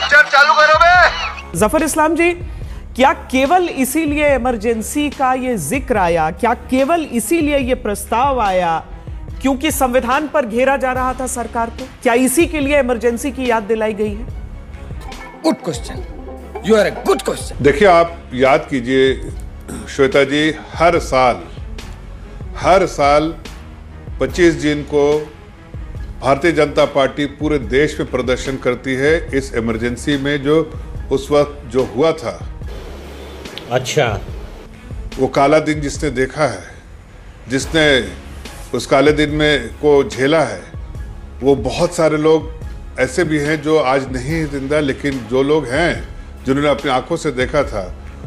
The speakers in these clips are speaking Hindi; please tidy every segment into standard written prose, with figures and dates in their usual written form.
पिक्चर चालू करो बे। जफर इस्लाम जी, क्या केवल इसीलिए इमरजेंसी का ये जिक्र आया, क्या केवल इसीलिए ये प्रस्ताव आया क्योंकि संविधान पर घेरा जा रहा था सरकार को? क्या इसी के लिए इमरजेंसी की याद दिलाई गई है? Good question, you are a good question. देखिए, आप याद कीजिए श्वेता जी, हर साल 25 जून को भारतीय जनता पार्टी पूरे देश में प्रदर्शन करती है इस इमरजेंसी में जो उस वक्त जो हुआ था। अच्छा, वो काला दिन जिसने देखा है, जिसने उस काले दिन में को झेला है, वो बहुत सारे लोग ऐसे भी हैं जो आज नहीं जिंदा, लेकिन जो लोग हैं जिन्होंने अपनी आंखों से देखा था,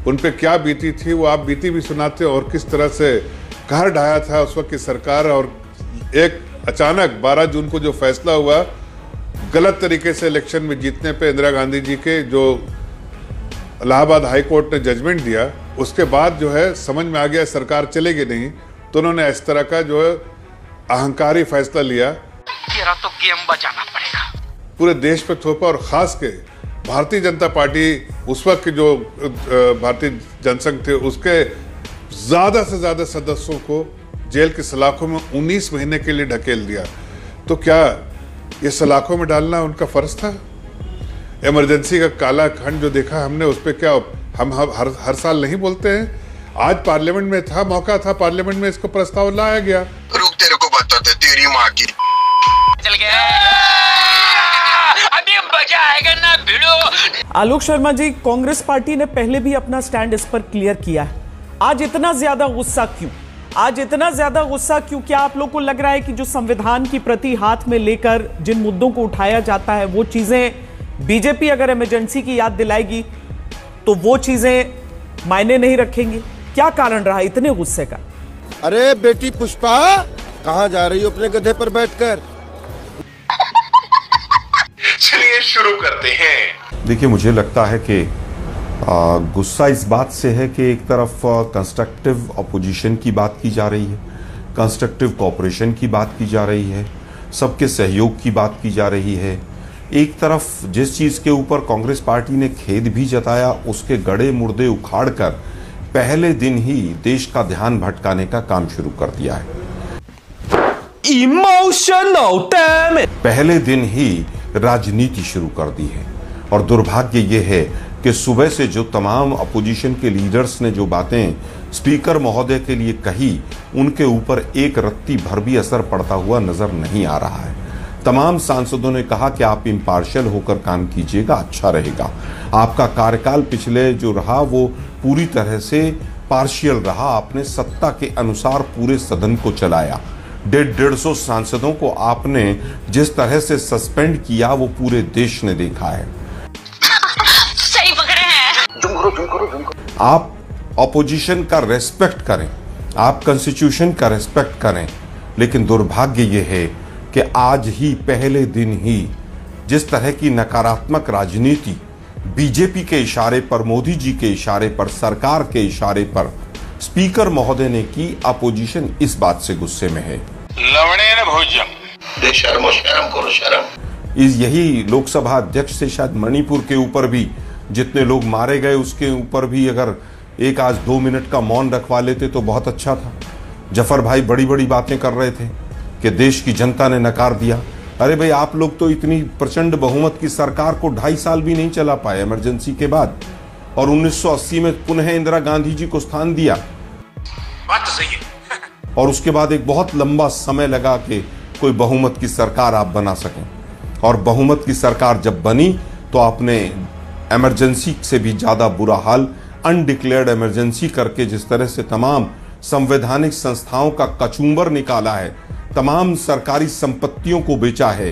उन पे क्या बीती थी वो आप बीती भी सुनाते और किस तरह से कहर ढाया था उस वक्त की सरकार। और एक अचानक 12 जून को जो फैसला हुआ गलत तरीके से इलेक्शन में जीतने पे इंदिरा गांधी जी के, जो इलाहाबाद हाई कोर्ट ने जजमेंट दिया, उसके बाद जो है समझ में आ गया सरकार चलेगी नहीं, तो उन्होंने इस तरह का जो है अहंकारी फैसला लिया। तेरा तो गेम बचाना पड़ेगा। पूरे देश पे थोपा और खास के भारतीय जनता पार्टी उस वक्त के जो भारतीय जनसंघ थे उसके ज्यादा से ज्यादा सदस्यों को जेल की सलाखों में 19 महीने के लिए ढकेल दिया। तो क्या ये सलाखों में डालना उनका फर्ज था? इमरजेंसी का काला खंड जो देखा हमने, उस पर क्या हम हर साल नहीं बोलते हैं? आज पार्लियामेंट में था, मौका था, पार्लियामेंट में इसको प्रस्ताव लाया गया। रुक, तेरे को बताते तेरी माँ की चल गया, अभी मजा आएगा ना भिड़ो। आलोक शर्मा जी, कांग्रेस पार्टी ने पहले भी अपना स्टैंड इस पर क्लियर किया है। आज इतना ज्यादा गुस्सा क्यों? आज इतना ज्यादा गुस्सा क्यों? क्या आप लोग को लग रहा है कि जो संविधान की प्रति हाथ में लेकर जिन मुद्दों को उठाया जाता है वो चीजें बीजेपी अगर इमरजेंसी की याद दिलाएगी तो वो चीजें मायने नहीं रखेंगी? क्या कारण रहा इतने गुस्से का? अरे बेटी पुष्पा, कहाँ जा रही हो अपने गधे पर बैठकर? चलिए शुरू करते हैं। देखिए, मुझे लगता है कि गुस्सा इस बात से है कि एक तरफ कंस्ट्रक्टिव अपोजिशन की बात की जा रही है, कंस्ट्रक्टिव कोऑपरेशन की बात की जा रही है, सबके सहयोग की बात की जा रही है। एक तरफ जिस चीज़ के ऊपर कांग्रेस पार्टी ने खेद भी जताया, उसके गड़े मुर्दे उखाड़कर पहले दिन ही देश का ध्यान भटकाने का काम शुरू कर दिया है। इमोशनल डैमेज, पहले दिन ही राजनीति शुरू कर दी है। और दुर्भाग्य ये है कि सुबह से जो तमाम अपोजिशन के लीडर्स ने जो बातें स्पीकर महोदय के लिए कही, उनके ऊपर एक रत्ती भर भी असर पड़ता हुआ नजर नहीं आ रहा है। तमाम सांसदों ने कहा कि आप इम्पार्शियल होकर काम कीजिएगा, अच्छा रहेगा। आपका कार्यकाल पिछले जो रहा वो पूरी तरह से पार्शियल रहा। आपने सत्ता के अनुसार पूरे सदन को चलाया। 150 सांसदों को आपने जिस तरह से सस्पेंड किया वो पूरे देश ने देखा है। सही पकड़े हैं। आप ऑपोजिशन का रेस्पेक्ट करें, आप कॉन्स्टिट्यूशन का रेस्पेक्ट करें, लेकिन दुर्भाग्य ये है कि आज ही पहले दिन ही जिस तरह की नकारात्मक राजनीति बीजेपी के इशारे पर, मोदी जी के इशारे पर, सरकार के इशारे पर स्पीकर महोदय ने की, अपोजिशन इस बात से गुस्से में है। लवणे ने भोजम बेशर्मो, शर्म करो शर्म। यही लोकसभा अध्यक्ष से शायद मणिपुर के ऊपर भी जितने लोग मारे गए उसके ऊपर भी अगर एक आज 2 मिनट का मौन रखवा लेते तो बहुत अच्छा था। जफर भाई बड़ी बड़ी बातें कर रहे थे कि देश की जनता ने नकार दिया। अरे भाई, आप लोग तो इतनी प्रचंड बहुमत की सरकार को 2.5 साल भी नहीं चला पाए इमरजेंसी के बाद, और 1980 में पुनः इंदिरा गांधी जी को स्थान दिया। बात तो सही है। और उसके बाद एक बहुत लंबा समय लगा कि कोई बहुमत की सरकार आप बना सकें। और बहुमत की सरकार जब बनी तो आपने इमरजेंसी से भी ज्यादा बुरा हाल अनडिक्लेयर्ड इमरजेंसी करके जिस तरह से तमाम संवैधानिक संस्थाओं का कचूंबर निकाला है, तमाम सरकारी संपत्तियों को बेचा है,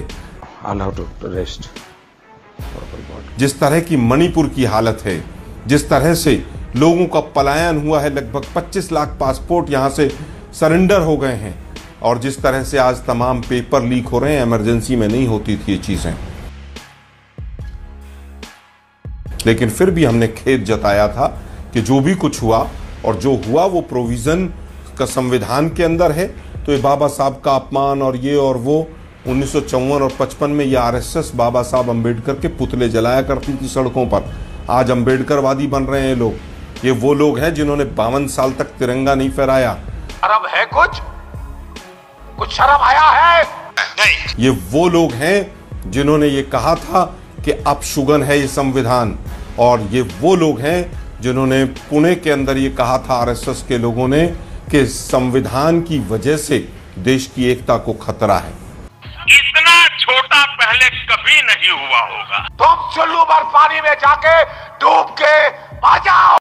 जिस तरह की मणिपुर की हालत है, जिस तरह से लोगों का पलायन हुआ है, लगभग 25 लाख पासपोर्ट यहां से सरेंडर हो गए हैं, और जिस तरह से आज तमाम पेपर लीक हो रहे हैं, इमरजेंसी में नहीं होती थी ये चीजें। लेकिन फिर भी हमने खेद जताया था कि जो भी कुछ हुआ और जो हुआ वो प्रोविजन का संविधान के अंदर है, तो ये बाबा साहब का अपमान और ये और वो, 1954 और 55 में ये आरएसएस बाबा साहब अंबेडकर के पुतले जलाया करती थी सड़कों पर। आज अंबेडकरवादी बन रहे हैं लोग। ये वो लोग हैं जिन्होंने 52 साल तक तिरंगा नहीं फहराया। शर्म है कुछ शर्म आया है? नहीं। ये वो लोग हैं जिन्होंने ये कहा था कि अपशुगन है ये संविधान, और ये वो लोग हैं जिन्होंने पुणे के अंदर ये कहा था आरएसएस के लोगों ने कि संविधान की वजह से देश की एकता को खतरा है। इतना छोटा पहले कभी नहीं हुआ होगा। तुम चुल्लू भर पानी में जाके डूब के आ जाओ।